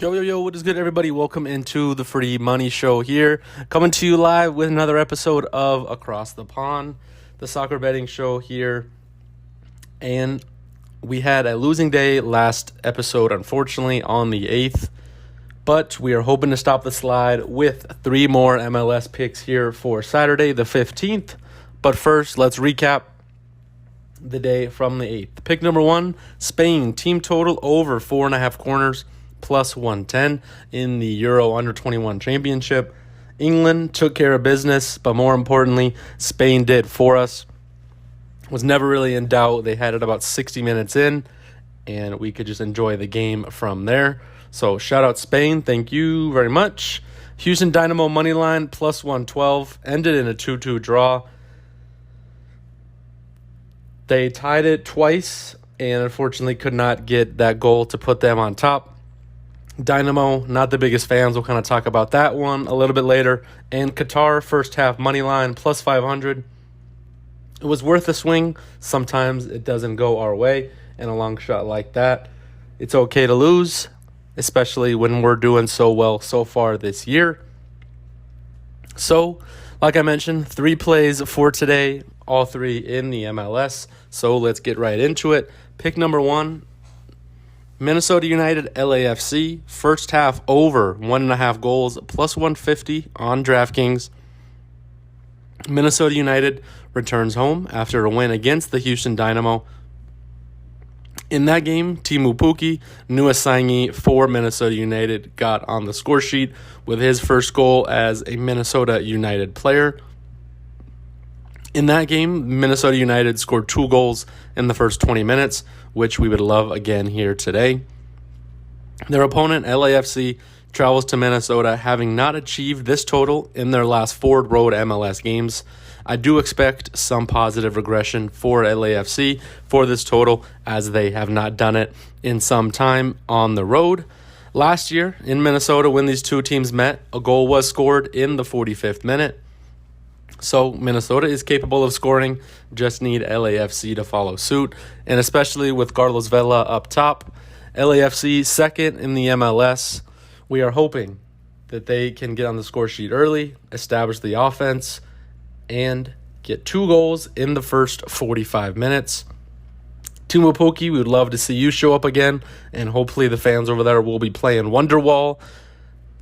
Yo, what is good, everybody? Welcome into the Free Money Show here. Coming to you live with another episode of Across the Pond, the soccer betting show here. And we had a losing day last episode, unfortunately, on the 8th. But we are hoping to stop the slide with 3 more MLS picks here for Saturday, the 15th. But first, let's recap the day from the 8th. Pick number 1, Spain, team total over 4.5 corners. Plus 110 in the Euro Under-21 Championship. England took care of business, but more importantly, Spain did for us. Was never really in doubt. They had it about 60 minutes in, and we could just enjoy the game from there. So shout out Spain. Thank you very much. Houston Dynamo money line plus 112. Ended in a 2-2 draw. They tied it twice, and unfortunately could not get that goal to put them on top. Dynamo, not the biggest fans. We'll kind of talk about that one a little bit later. And Qatar, first half money line, plus 500. It was worth a swing. Sometimes it doesn't go our way. And a long shot like that, it's okay to lose, especially when we're doing so well so far this year. So, like I mentioned, 3 plays for today, all 3 in the MLS. So let's get right into it. Pick number 1. Minnesota United, LAFC, first half over 1.5 goals, plus 150 on DraftKings. Minnesota United returns home after a win against the Houston Dynamo. In that game, Teemu Pukki, newest signee for Minnesota United, got on the score sheet with his first goal as a Minnesota United player. In that game, Minnesota United scored 2 goals in the first 20 minutes, which we would love again here today. Their opponent, LAFC, travels to Minnesota, having not achieved this total in their last 4 road MLS games. I do expect some positive regression for LAFC for this total, as they have not done it in some time on the road. Last year in Minnesota, when these 2 teams met, a goal was scored in the 45th minute. So Minnesota is capable of scoring, just need LAFC to follow suit. And especially with Carlos Vela up top, LAFC second in the MLS. We are hoping that they can get on the score sheet early, establish the offense, and get 2 goals in the first 45 minutes. Teemu Pukki, we would love to see you show up again, and hopefully the fans over there will be playing Wonderwall,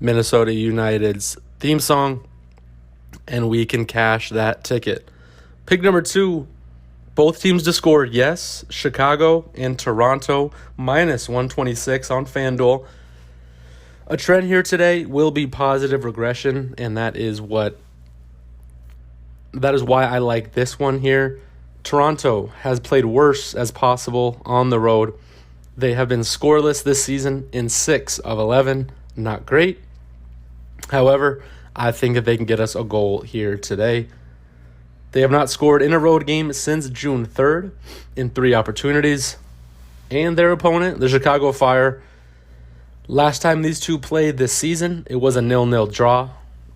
Minnesota United's theme song, and we can cash that ticket. Pick number 2, both teams to score, yes. Chicago and Toronto, minus 126 on FanDuel. A trend here today will be positive regression, and that is why I like this one here. Toronto has played worse as possible on the road. They have been scoreless this season in 6 of 11. Not great. However, I think that they can get us a goal here today. They have not scored in a road game since June 3rd in 3 opportunities. And their opponent, the Chicago Fire, last time these 2 played this season, it was a 0-0 draw.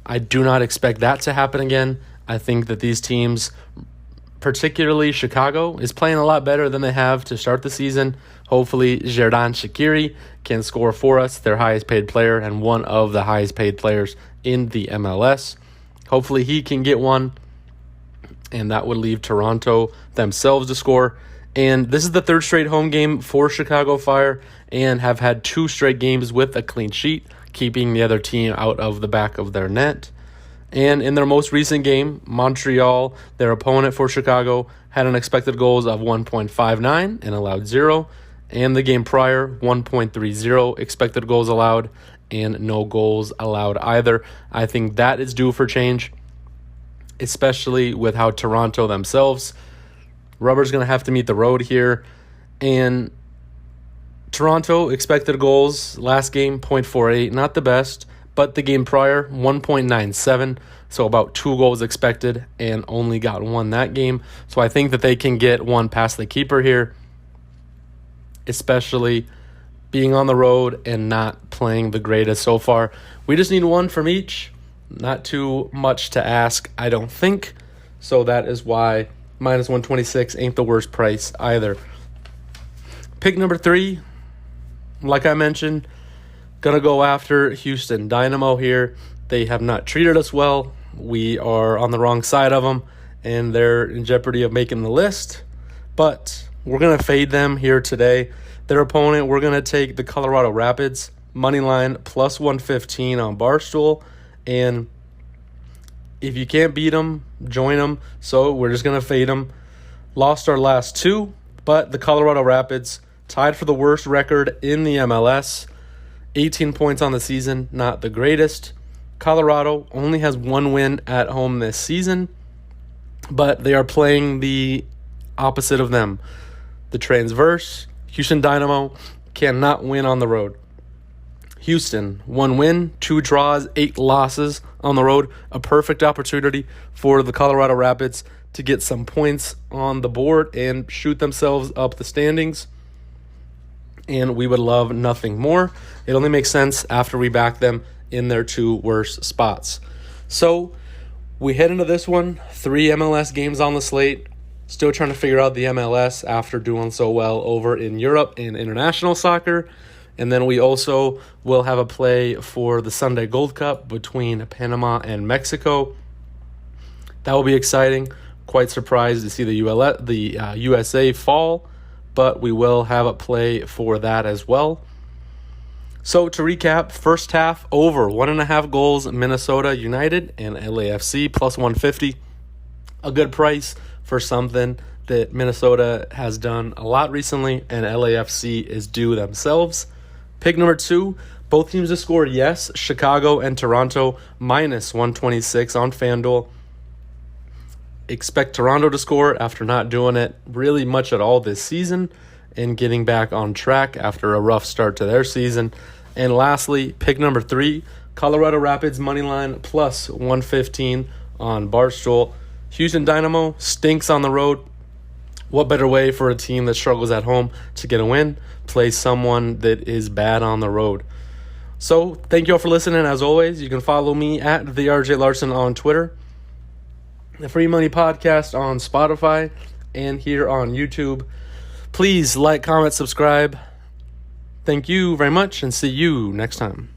I do not expect that to happen again. I think that these teams, particularly Chicago, is playing a lot better than they have to start the season. Hopefully, Xherdan Shaqiri can score for us, their highest paid player and one of the highest paid players in the MLS. Hopefully, he can get one, and that would leave Toronto themselves to score. And this is the 3rd straight home game for Chicago Fire, and have had 2 straight games with a clean sheet, keeping the other team out of the back of their net. And in their most recent game, Montreal, their opponent for Chicago, had an expected goals of 1.59 and allowed 0. And the game prior, 1.30 expected goals allowed and no goals allowed either. I think that is due for change, especially with how Toronto themselves, rubber's going to have to meet the road here. And Toronto expected goals last game, 0.48, not the best. But the game prior, 1.97, so about 2 goals expected, and only got 1 that game. So I think that they can get 1 past the keeper here, especially being on the road and not playing the greatest so far. We just need 1 from each. Not too much to ask, I don't think. So that is why minus 126 ain't the worst price either. Pick number 3, like I mentioned, Going to go after Houston Dynamo here. They have not treated us well. We are on the wrong side of them, and they're in jeopardy of making the list. But we're going to fade them here today. Their opponent, we're going to take the Colorado Rapids, money line plus 115 on Barstool. And if you can't beat them, join them. So we're just going to fade them. Lost our last two, but the Colorado Rapids tied for the worst record in the MLS. 18 points on the season, not the greatest. Colorado only has one win at home this season, but they are playing the opposite of them. The transverse, Houston Dynamo cannot win on the road. Houston, 1 win, 2 draws, 8 losses on the road. A perfect opportunity for the Colorado Rapids to get some points on the board and shoot themselves up the standings. And we would love nothing more. It only makes sense after we back them in their 2 worst spots. So we head into this one, 3 MLS games on the slate. Still trying to figure out the MLS after doing so well over in Europe in international soccer. And then we also will have a play for the Sunday Gold Cup between Panama and Mexico. That will be exciting. Quite surprised to see the USA fall, but we will have a play for that as well. So to recap, first half over 1.5 goals, Minnesota United and LAFC plus 150. A good price for something that Minnesota has done a lot recently, and LAFC is due themselves. Pick number 2, both teams to score, yes. Chicago and Toronto, minus 126 on FanDuel. Expect Toronto to score after not doing it really much at all this season and getting back on track after a rough start to their season. And lastly, pick number 3, Colorado Rapids moneyline plus 115 on Barstool. Houston Dynamo stinks on the road. What better way for a team that struggles at home to get a win? Play someone that is bad on the road. So thank you all for listening. As always, you can follow me at the RJ Larson on Twitter, the Free Money Podcast on Spotify, and here on YouTube. Please like, comment, subscribe. Thank you very much, and see you next time.